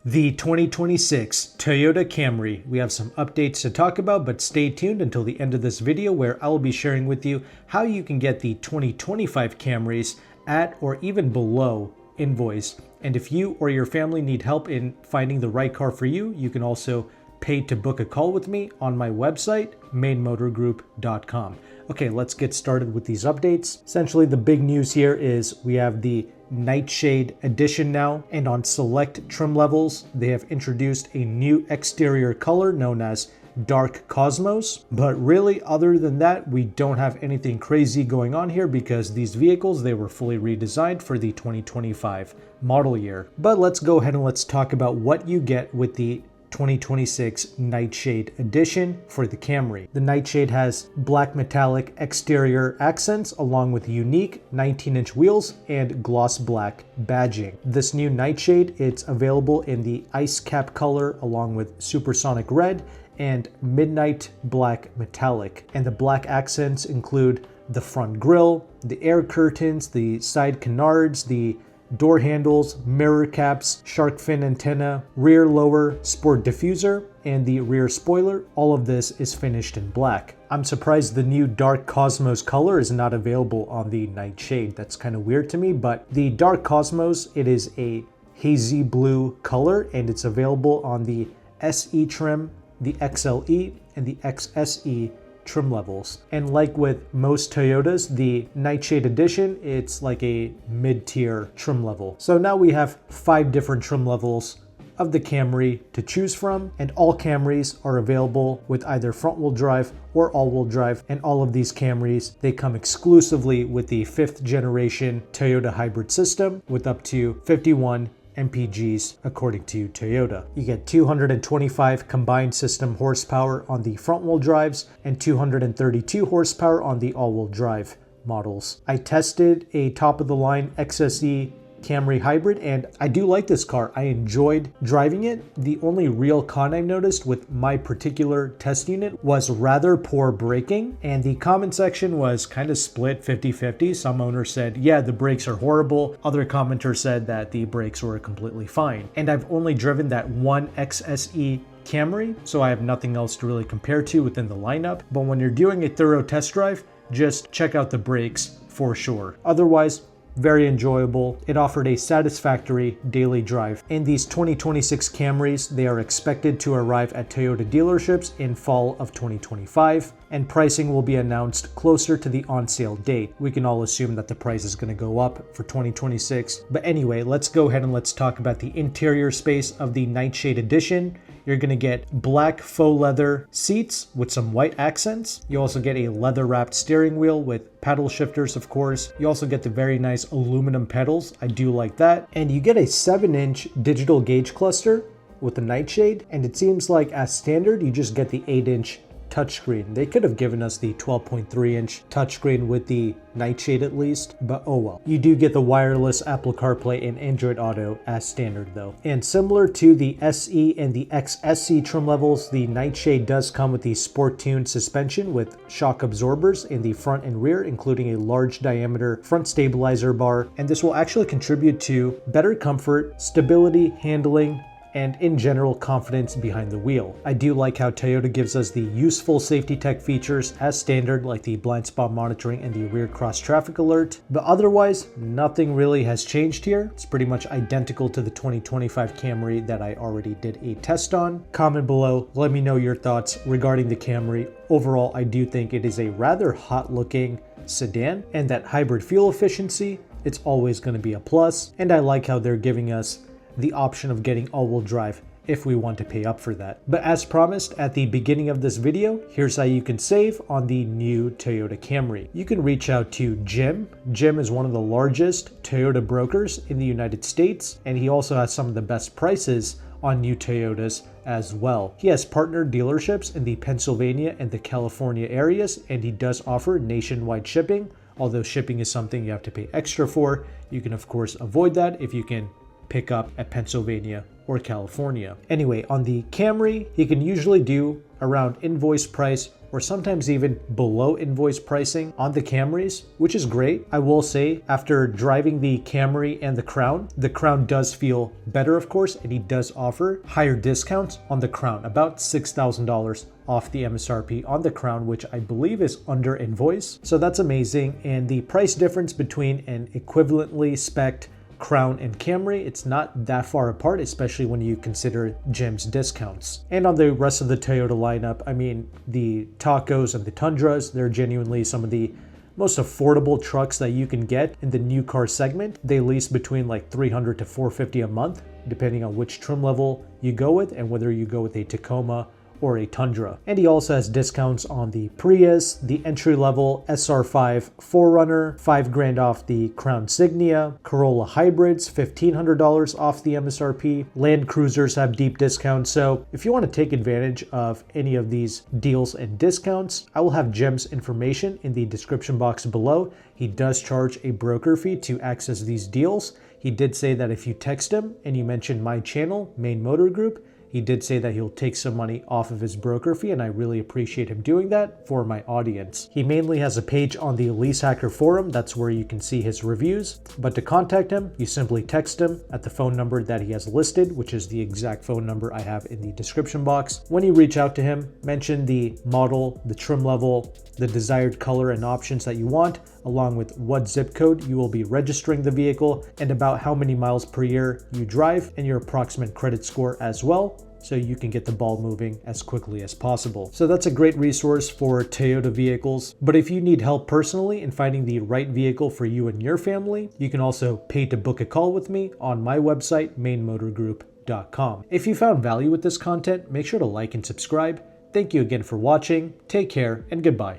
The 2026 Toyota Camry. We have some updates to talk about, but stay tuned until the end of this video where I will be sharing with you how you can get the 2025 Camrys at or even below invoice. And if you or your family need help in finding the right car for you, you can also pay to book a call with me on my website, meynmotorgroup.com. Okay, let's get started with these updates. Essentially, the big news here is we have the Nightshade Edition now, and on select trim levels, they have introduced a new exterior color known as Dark Cosmos. But really, other than that, we don't have anything crazy going on here because these vehicles, they were fully redesigned for the 2025 model year. But let's go ahead and let's talk about what you get with the 2026 Nightshade Edition for the Camry. The Nightshade has black metallic exterior accents along with unique 19-inch wheels and gloss black badging. This new Nightshade, it's available in the ice cap color along with supersonic red and midnight black metallic. And the black accents include the front grille, the air curtains, the side canards, the door handles, mirror caps, shark fin antenna, rear lower sport diffuser, and the rear spoiler. All of this is finished in black. I'm surprised the new Dark Cosmos color is not available on the Nightshade. That's kind of weird to me, but the Dark Cosmos, it is a hazy blue color and it's available on the SE trim, the XLE, and the XSE trim levels. And like with most Toyotas, the Nightshade Edition, it's like a mid-tier trim level. So now we have 5 different trim levels of the Camry to choose from, and all Camrys are available with either front-wheel drive or all-wheel drive. And all of these Camrys, they come exclusively with the 5th generation Toyota hybrid system with up to 51 MPGs according to Toyota. You get 225 combined system horsepower on the front-wheel drives and 232 horsepower on the all-wheel drive models. I tested a top-of-the-line XSE Camry hybrid and I do like this car. I enjoyed driving it. The only real con I noticed with my particular test unit was rather poor braking, and the comment section was kind of split 50-50. Some owners said, yeah, the brakes are horrible. Other commenters said that the brakes were completely fine. And I've only driven that one XSE Camry, so I have nothing else to really compare to within the lineup. But when you're doing a thorough test drive, just check out the brakes for sure. Otherwise, very enjoyable. It offered a satisfactory daily drive. And these 2026 Camrys, they are expected to arrive at Toyota dealerships in fall of 2025, and pricing will be announced closer to the on-sale date. We can all assume that the price is going to go up for 2026. But anyway, let's go ahead and let's talk about the interior space of the Nightshade Edition. You're going to get black faux leather seats with some white accents. You also get a leather wrapped steering wheel with paddle shifters, of course. You also get the very nice aluminum pedals. I do like that. And you get a 7-inch digital gauge cluster with the Nightshade. And it seems like as standard, you just get the 8-inch touchscreen. They could have given us the 12.3-inch touchscreen with the Nightshade at least, but oh well. You do get the wireless Apple CarPlay and Android Auto as standard though. And similar to the SE and the XSE trim levels, the Nightshade does come with the sport-tuned suspension with shock absorbers in the front and rear, including a large diameter front stabilizer bar. And this will actually contribute to better comfort, stability, handling, and in general confidence behind the wheel. I do like how Toyota gives us the useful safety tech features as standard, like the blind spot monitoring and the rear cross traffic alert, but otherwise nothing really has changed here. It's pretty much identical to the 2025 Camry that I already did a test on. Comment below, let me know your thoughts regarding the Camry. Overall, I do think it is a rather hot looking sedan, and that hybrid fuel efficiency, it's always going to be a plus, and I like how they're giving us the option of getting all-wheel drive if we want to pay up for that. But as promised at the beginning of this video, here's how you can save on the new Toyota Camry. You can reach out to Jim. Jim is one of the largest Toyota brokers in the United States, and he also has some of the best prices on new Toyotas as well. He has partnered dealerships in the Pennsylvania and the California areas, and he does offer nationwide shipping. Although shipping is something you have to pay extra for, you can of course avoid that if you can pick up at Pennsylvania or California. Anyway, on the Camry, he can usually do around invoice price or sometimes even below invoice pricing on the Camrys, which is great. I will say, after driving the Camry and the Crown does feel better, of course, and he does offer higher discounts on the Crown, about $6,000 off the MSRP on the Crown, which I believe is under invoice. So that's amazing. And the price difference between an equivalently spec'd Crown and Camry, it's not that far apart, especially when you consider Jim's discounts. And on the rest of the Toyota lineup, I mean, the Tacos and the Tundras, they're genuinely some of the most affordable trucks that you can get in the new car segment. They lease between like $300 to $450 a month, depending on which trim level you go with and whether you go with a Tacoma or a Tundra. And he also has discounts on the Prius, the entry-level SR5 4Runner, $5,000 off the Crown Signia, Corolla Hybrids, $1,500 off the MSRP. Land Cruisers have deep discounts. So if you want to take advantage of any of these deals and discounts, I will have Jim's information in the description box below. He does charge a broker fee to access these deals. He did say that if you text him and you mention my channel, Meyn Motor Group, he did say that he'll take some money off of his broker fee, and I really appreciate him doing that for my audience. He mainly has a page on the Leasehackr forum. That's where you can see his reviews. But to contact him, you simply text him at the phone number that he has listed, which is the exact phone number I have in the description box. When you reach out to him, mention the model, the trim level, the desired color and options that you want, along with what zip code you will be registering the vehicle, and about how many miles per year you drive, and your approximate credit score as well, so you can get the ball moving as quickly as possible. So that's a great resource for Toyota vehicles. But if you need help personally in finding the right vehicle for you and your family, you can also pay to book a call with me on my website, meynmotorgroup.com. If you found value with this content, make sure to like and subscribe. Thank you again for watching. Take care and goodbye.